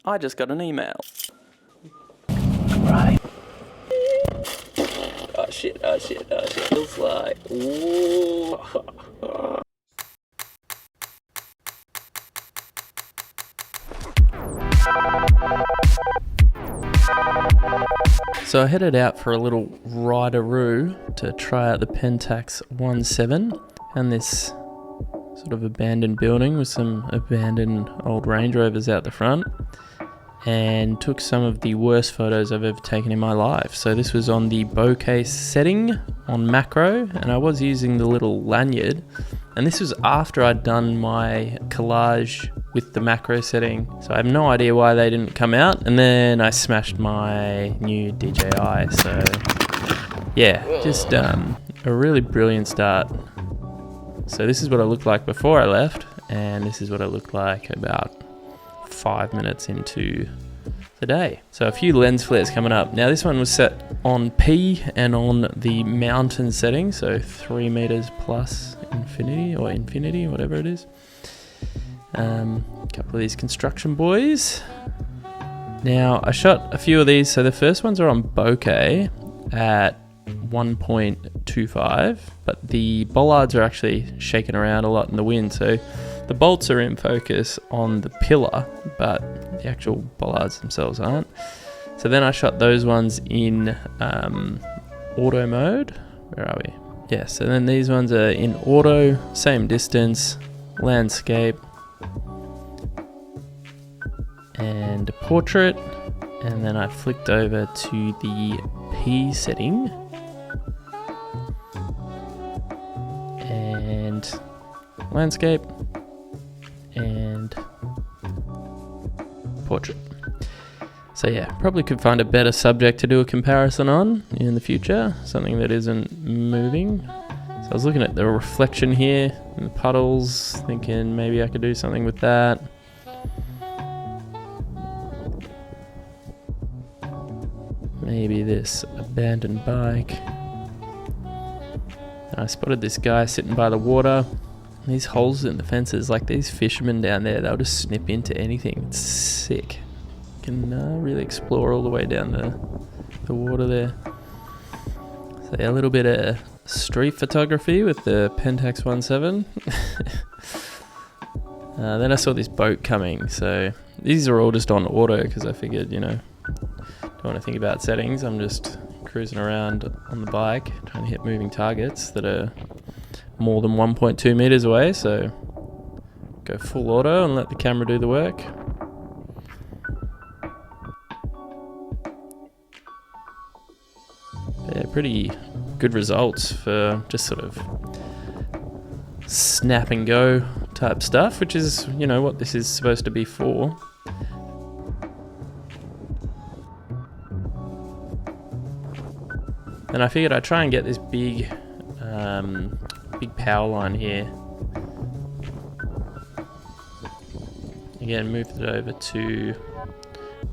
I just got an email. Right. Oh shit. Feels like. Ooh. So I headed out for a little rideroo to try out the Pentax 1.7 and this sort of abandoned building with some abandoned old Range Rovers out the front, and took some of the worst photos I've ever taken in my life. So this was on the bokeh setting on macro, and I was using the little lanyard, and this was after I'd done my collage with the macro setting, so I have no idea why they didn't come out. And then I smashed my new DJI, so yeah, just a really brilliant start. So this is what I looked like before I left, and this is what I looked like about 5 minutes into the day. So a few lens flares coming up. Now this one was set on P and on the mountain setting, so 3 meters plus infinity, whatever it is. A couple of these construction boys. Now I shot a few of these. So the first ones are on bokeh at 1.25, but the bollards are actually shaking around a lot in the wind, so the bolts are in focus on the pillar, but the actual bollards themselves aren't. So then I shot those ones in auto mode. Where are we? Yeah, so then these ones are in auto, same distance, landscape, and portrait. And then I flicked over to the P setting and landscape and portrait. So yeah, probably could find a better subject to do a comparison on in the future, something that isn't moving. So I was looking at the reflection here in the puddles, thinking maybe I could do something with that. Maybe this abandoned bike. And I spotted this guy sitting by the water. These holes in the fences, like these fishermen down there, they'll just snip into anything. It's sick. You can really explore all the way down the water there. So yeah, a little bit of street photography with the Pentax 1.7. Then I saw this boat coming, so these are all just on auto because I figured, don't want to think about settings. I'm just cruising around on the bike trying to hit moving targets that are more than 1.2 meters away, so go full auto and let the camera do the work. Yeah, pretty good results for just sort of snap and go type stuff, which is, what this is supposed to be for. And I figured I'd try and get this big power line here. Again, moved it over to,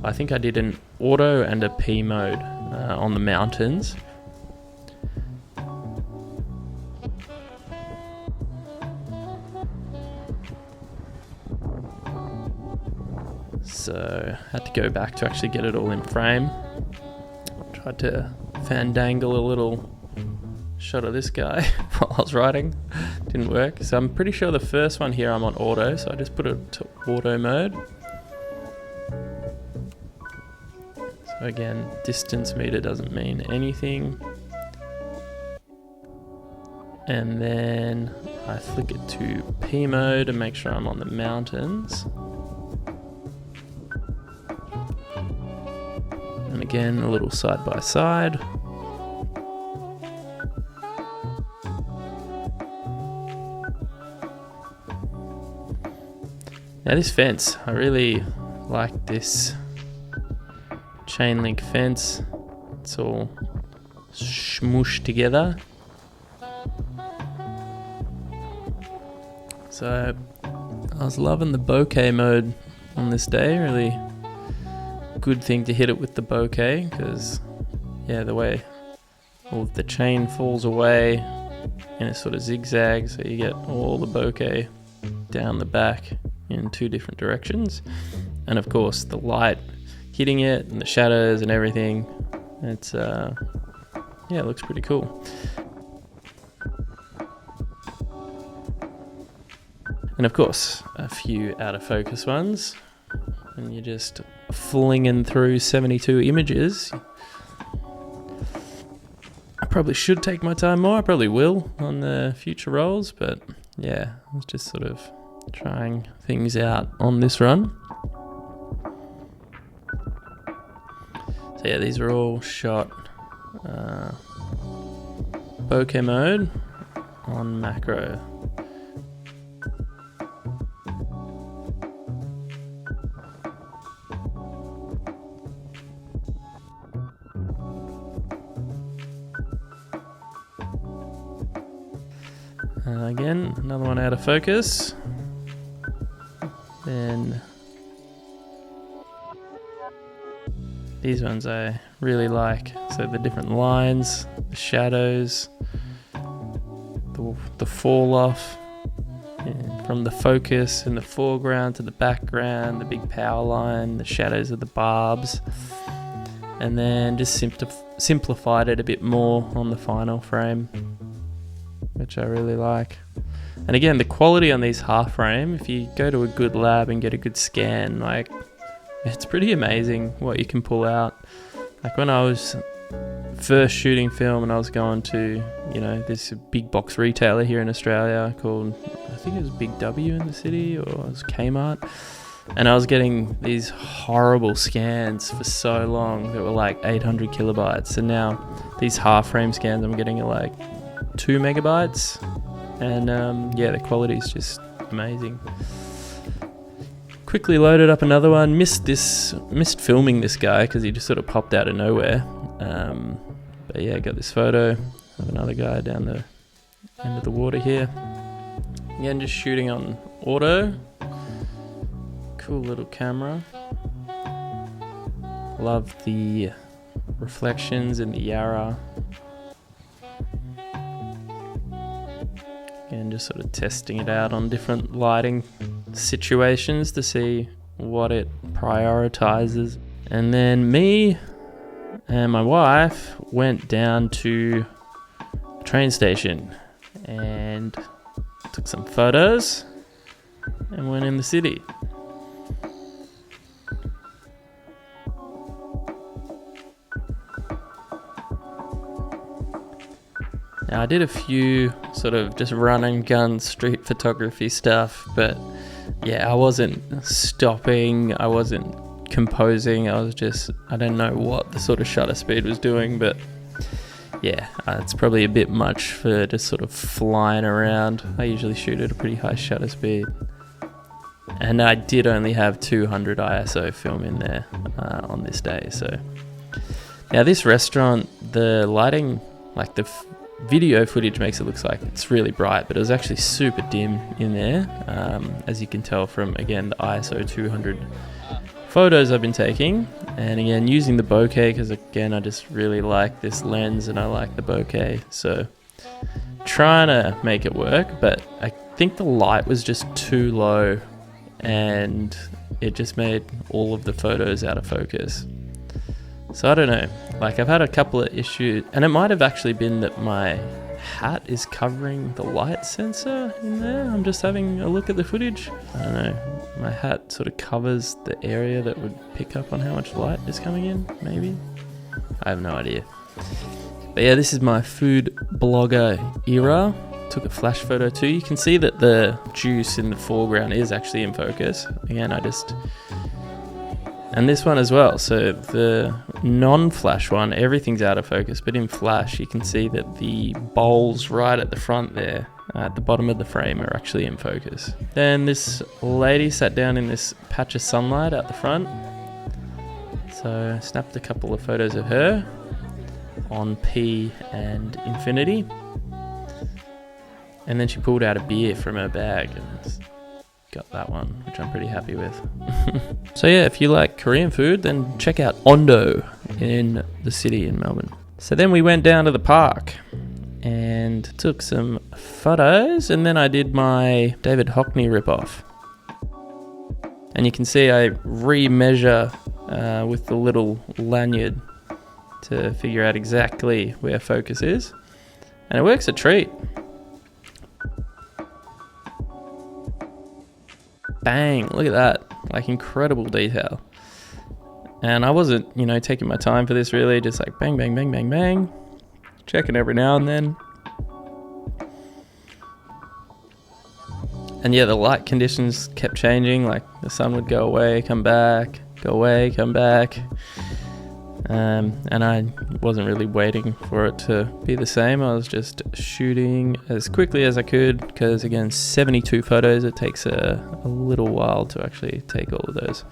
I think I did an auto and a P mode on the mountains. So had to go back to actually get it all in frame. Tried to fandangle a little shot of this guy while I was riding. Didn't work. So I'm pretty sure the first one here I'm on auto, so I just put it to auto mode. So again, distance meter doesn't mean anything. And then I flick it to P mode and make sure I'm on the mountains. And again, a little side by side. Now this fence, I really like this chain link fence. It's all smooshed together. So I was loving the bokeh mode on this day. Really good thing to hit it with the bokeh because, yeah, the way all of the chain falls away and it sort of zigzags, so you get all the bokeh down the back in two different directions. And of course the light hitting it and the shadows and everything, it's yeah, it looks pretty cool. And of course a few out of focus ones, and you're just flinging through 72 images. I probably should take my time more. I probably will on the future rolls, but yeah, I was just sort of trying things out on this run. So yeah, these are all shot bokeh mode on macro. Again, another one out of focus. Then these ones I really like. So the different lines, the shadows, the fall off from the focus in the foreground to the background, the big power line, the shadows of the barbs, and then just simplified it a bit more on the final frame, which I really like. And again, the quality on these half frame, if you go to a good lab and get a good scan, like, it's pretty amazing what you can pull out. Like when I was first shooting film and I was going to, you know, this big box retailer here in Australia called, I think it was Big W in the city, or it was Kmart. And I was getting these horrible scans for so long that were like 800 kilobytes. And now these half frame scans I'm getting are like 2 megabytes. And yeah, the quality is just amazing. Quickly loaded up another one. Missed filming this guy because he just sort of popped out of nowhere. But yeah, got this photo of another guy down the end of the water here. Again, just shooting on auto. Cool little camera. Love the reflections in the Yarra. And just sort of testing it out on different lighting situations to see what it prioritizes. And then me and my wife went down to the train station and took some photos and went in the city. Now, I did a few sort of just run and gun street photography stuff, but yeah, I wasn't stopping, I wasn't composing, I don't know what the sort of shutter speed was doing, but yeah, it's probably a bit much for just sort of flying around. I usually shoot at a pretty high shutter speed. And I did only have 200 ISO film in there on this day, so. Now this restaurant, the lighting, like the video footage makes it look like it's really bright, but it was actually super dim in there, as you can tell from, again, the ISO 200 photos I've been taking. And again, using the bokeh because, again, I just really like this lens and I like the bokeh, so trying to make it work, but I think the light was just too low and it just made all of the photos out of focus. So I don't know, like I've had a couple of issues, and it might have actually been that my hat is covering the light sensor in there. I'm just having a look at the footage. I don't know, my hat sort of covers the area that would pick up on how much light is coming in, maybe? I have no idea. But yeah, this is my food blogger era. Took a flash photo too. You can see that the juice in the foreground is actually in focus. Again, and this one as well. So the non-flash one, everything's out of focus, but in flash, you can see that the bowls right at the front there, at the bottom of the frame, are actually in focus. Then this lady sat down in this patch of sunlight out the front. So I snapped a couple of photos of her on P and infinity. And then she pulled out a beer from her bag and got that one, which I'm pretty happy with. So yeah, if you like Korean food, then check out Ondo in the city in Melbourne. So then we went down to the park and took some photos, and then I did my David Hockney ripoff. And you can see I re-measure with the little lanyard to figure out exactly where focus is. And it works a treat. Bang, look at that. Like, incredible detail. And I wasn't, taking my time for this really, just like bang, bang, bang, bang, bang. Checking every now and then. And yeah, the light conditions kept changing, like the sun would go away, come back, go away, come back. And I wasn't really waiting for it to be the same. I was just shooting as quickly as I could, because again, 72 photos, it takes a little while to actually take all of those.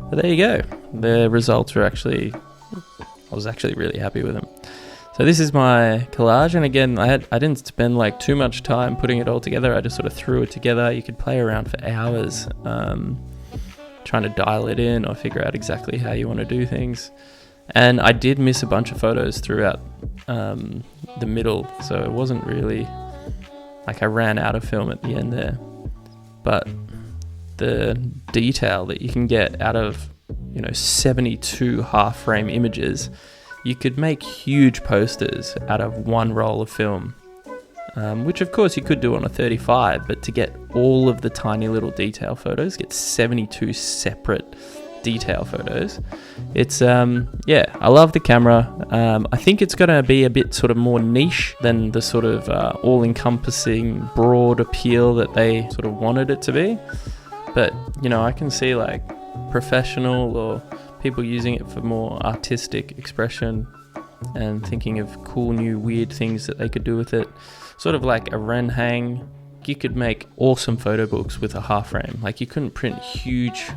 But there you go. The results were I was actually really happy with them. So this is my collage, and again, I didn't spend like too much time putting it all together. I just sort of threw it together. You could play around for hours trying to dial it in or figure out exactly how you want to do things. And I did miss a bunch of photos throughout the middle, so it wasn't really like I ran out of film at the end there. But the detail that you can get out of 72 half-frame images, you could make huge posters out of one roll of film, which of course you could do on a 35, but to get all of the tiny little detail photos, get 72 separate detail photos, it's I love the camera. I think it's going to be a bit sort of more niche than the sort of all-encompassing broad appeal that they sort of wanted it to be, but I can see like professional or people using it for more artistic expression and thinking of cool new weird things that they could do with it, sort of like a Ren hang. You could make awesome photo books with a half frame. Like, you couldn't print huge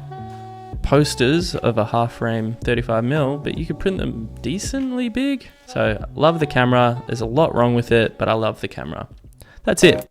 posters of a half frame 35mm, but you could print them decently big. So love the camera. There's a lot wrong with it, but I love the camera. That's it.